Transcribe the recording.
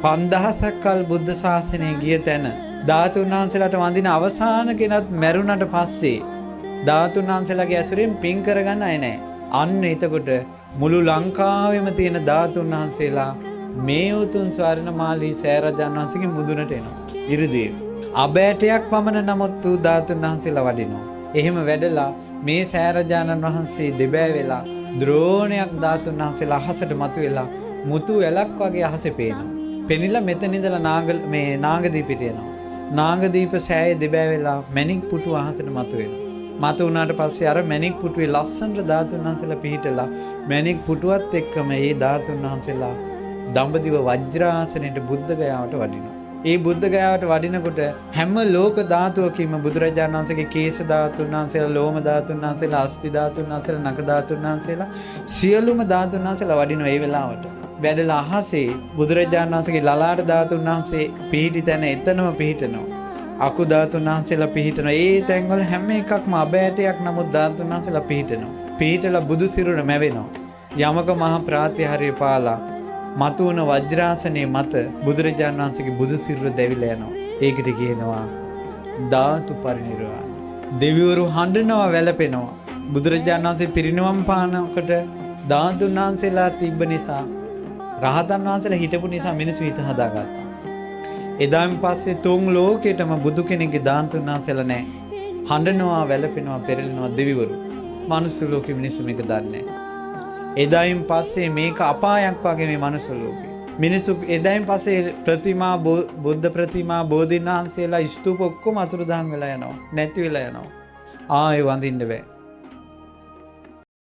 5000ක් කල් බුද්ධ ශාසනය ගිය තැන ධාතුන් වහන්සේලාට වඳින අවසාන කෙනත් මැරුණට පස්සේ ධාතුන් වහන්සේලාගේ ඇසුරෙන් පින් කරගන්න අය නැහැ. අන්න එතකොට මුළු ලංකාවෙම තියෙන ධාතුන් වහන්සේලා මේ උතුම් ස්වර්ණමාලී සෑරජාණන් වහන්සේගේ මුදුනට එනවා. ඉරිදීව. අබෑටයක් පමණ නමුත් වූ ධාතුන් වහන්සේලා වඩිනවා. එහෙම වැඩලා මේ සෑරජාණන් වහන්සේ දෙබෑ වෙලා ද්‍රෝණයක් ධාතුන් වහන්සේලා අහසට මතුවෙලා මුතු ඇලක් වගේ අහසේ පේනවා. පෙනිලා මෙතන ඉඳලා නාගදීපිට එනවා. නාගදීප සෑයේ දෙබෑ වෙලා මැණික් පුටු අහසට මතුවෙනවා. මතු වුණාට පස්සේ අර මැණික් පුටුවේ ලස්සනට ධාතුන් වහන්සේලා පිහිටලා මැණික් පුටුවත් එක්කම ඒ ධාතුන් වහන්සේලා දඹදිව වජ්‍රාසනයේ බුද්ධ ගයාවට වඩිනවා. ඒ බුද්ධ ගයාවට වඩිනකොට හැම ලෝක ධාතුවකින්ම බුදුරජාණන් වහන්සේගේ කේශ ධාතුන් වහන්සේලා, ලෝම ධාතුන් වහන්සේලා, අස්ථි ධාතුන් වහන්සේලා, නඛ ධාතුන් වහන්සේලා සියලුම ධාතුන් වහන්සේලා වඩිනවා ඒ වෙලාවට. වැඩලා අහසේ බුදුරජාණන් වහන්සේගේ ලලාට ධාතුන් වහන්සේ පිහිටි තැන එතනම පිහිටනවා. අකු ධාතුන් වහන්සේලා පිහිටනවා. ඒ තැන්වල හැම එකක්ම අබෑටයක් නමුත් ධාතුන් වහන්සේලා පිහිටනවා. පිහිටලා බුදු සිරුර මැවෙනවා. යමක මහ ප්‍රාතිහාර්ය පාලා මතුවන වජ්‍රාසනයේ මත බුදුරජාණන් වහන්සේගේ බුදු සිරුර දැවිලා යනවා. ඒකට කියනවා ධාතු පරිනිර්වාණ. දෙවිවරු හඬනවා, වැළපෙනවා. බුදුරජාණන් වහන්සේ පිරිනිවන් පානකොට ධාතුන් වහන්සේලා තිබ්බ නිසා, රහතන් වහන්සේලා හිටපු නිසා මිනිස්සු හිත හදාගත්තා. එදාන් පස්සේ තුන් ලෝකෙටම බුදු කෙනෙක්ගේ ධාතුන් වහන්සේලා නැහැ. හඬනවා, වැළපෙනවා, පෙරලෙනවා දෙවිවරු. මනුස්ස ලෝකෙ මිනිස්සු මේක දන්නේ නැහැ. එදායින් පස්සේ මේක අපායක් වගේ මේ මනුස්ස ලෝකේ. මිනිස්සු එදායින් පස්සේ ප්‍රතිමා, බුද්ධ ප්‍රතිමා, බෝධීන් වහන්සේලා ස්තූප ඔක්කොම අතුරුදහන් වෙලා යනවා. නැති වෙලා යනවා. ආයෙ වඳින්න බෑ.